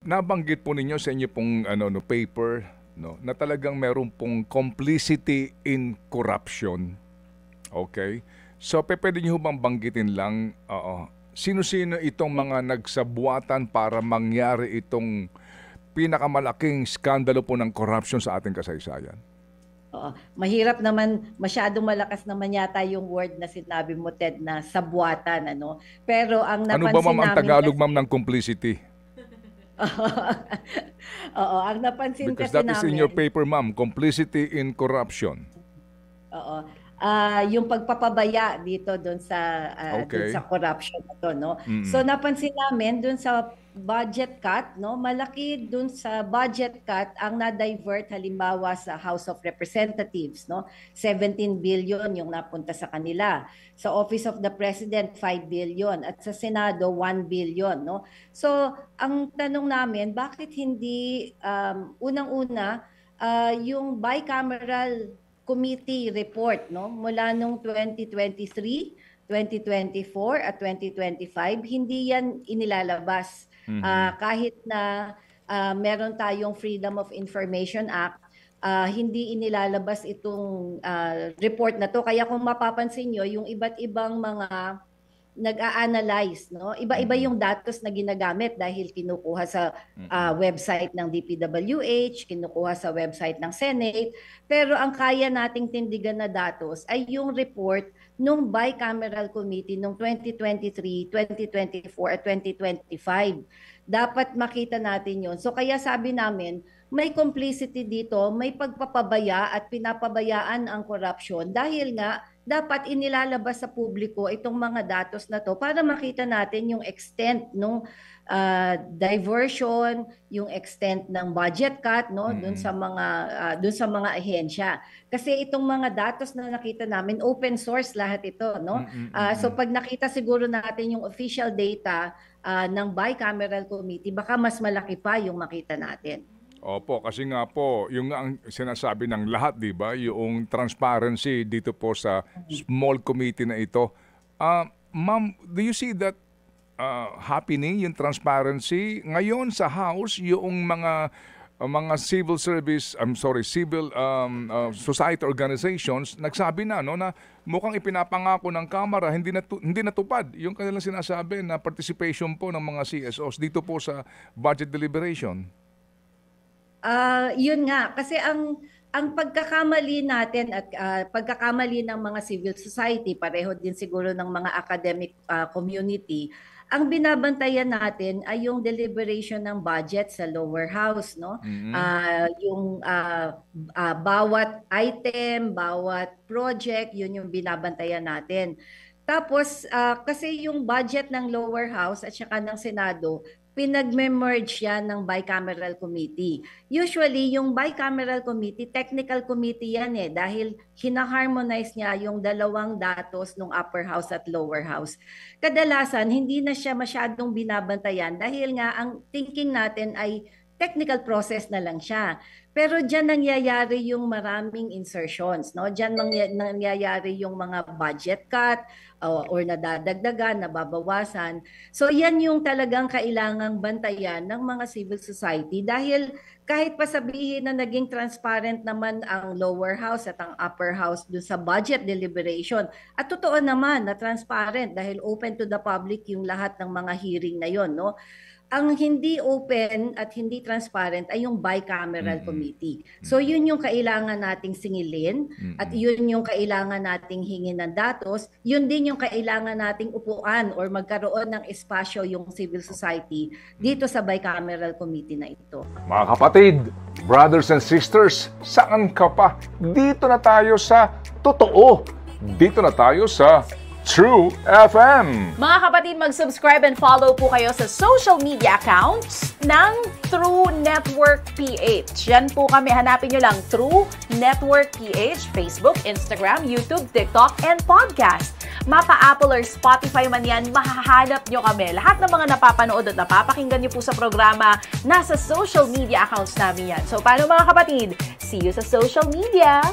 nabanggit po ninyo sa inyo pong paper, no, na talagang meron pong complicity in corruption. Okay? So, pwede niyo bang banggitin lang, sino-sino itong mga nagsabuatan para mangyari itong pinakamalaking skandalo po ng corruption sa ating kasaysayan? Mahirap naman, masyadong malakas naman yata yung word na sinabi mo, Ted, na sabuatan. Pero ang napansin namin... Ano ba, ma'am, ang Tagalog, ma'am, ng complicity? Oo, ang napansin Because kasi that is in your paper, ma'am, complicity in corruption. Oo. Yung pagpapabaya dito doon sa dun sa corruption ito, no. So napansin namin doon sa budget cut, no, malaki doon sa budget cut ang na-divert halimbawa sa House of Representatives, no. 17 billion yung napunta sa kanila. Sa Office of the President 5 billion at sa Senado 1 billion, no. So ang tanong namin, bakit hindi unang-una yung bicameral committee report, no, mula nung 2023, 2024 at 2025, hindi yan inilalabas. Kahit na meron tayong Freedom of Information Act, hindi inilalabas itong report na to. Kaya kung mapapansin nyo, yung iba't ibang mga nag-a-analyze, no? Iba-iba yung datos na ginagamit dahil kinukuha sa website ng DPWH, kinukuha sa website ng Senate, pero ang kaya nating tindigan na datos ay yung report nung bicameral committee nung 2023, 2024 at 2025. Dapat makita natin yun. So kaya sabi namin, may complicity dito, may pagpapabaya at pinapabayaan ang corruption dahil nga dapat inilalabas sa publiko itong mga datos na to para makita natin yung extent ng diversion, yung extent ng budget cut, no, dun sa mga ahensya. Kasi itong mga datos na nakita namin, open source lahat ito, no. So pag nakita siguro natin yung official data ng bicameral committee, baka mas malaki pa yung makita natin. Opo, kasi nga po, yung ang sinasabi ng lahat, di ba, yung transparency dito po sa small committee na ito. Ma'am, do you see that happening, yung transparency? Ngayon sa House, yung mga civil service, civil society organizations, nagsabi na, no, na mukhang ipinapangako ng Kamara, hindi natupad yung kanilang sinasabi na participation po ng mga CSOs dito po sa budget deliberation. Yun nga, kasi ang pagkakamali natin at pagkakamali ng mga civil society, pareho din siguro ng mga academic community, ang binabantayan natin ay yung deliberation ng budget sa lower house, no? Yung bawat item, bawat project, yun yung binabantayan natin. Tapos kasi yung budget ng lower house at saka ng Senado, pinag-merge yan ng bicameral committee. Usually, yung bicameral committee, technical committee yan dahil hina-harmonize niya yung dalawang datos ng upper house at lower house. Kadalasan, hindi na siya masyadong binabantayan dahil nga ang thinking natin ay technical process na lang siya. Pero diyan nangyayari yung maraming insertions, no? Diyan nangyayari yung mga budget cut or nadadagdagan, nababawasan. So yan yung talagang kailangang bantayan ng mga civil society dahil kahit pa sabihin na naging transparent naman ang lower house at ang upper house doon sa budget deliberation. At totoo naman na transparent dahil open to the public yung lahat ng mga hearing na yon, no? Ang hindi open at hindi transparent ay yung bicameral committee. So yun yung kailangan nating singilin at yun yung kailangan nating hingin ng datos. Yun din yung kailangan nating upuan or magkaroon ng espasyo yung civil society dito sa bicameral committee na ito. Mga kapatid, brothers and sisters, saan ka pa? Dito na tayo sa totoo. Dito na tayo sa True FM. Mga kapatid, mag-subscribe and follow po kayo sa social media accounts ng True Network PH. Yan po kami, hanapin nyo lang True Network PH, Facebook, Instagram, YouTube, TikTok, and podcast. Mapa Apple or Spotify man yan, mahahanap nyo kami. Lahat ng mga napapanood at napapakinggan nyo po sa programa, nasa social media accounts namin yan. So paano mga kapatid? See you sa social media!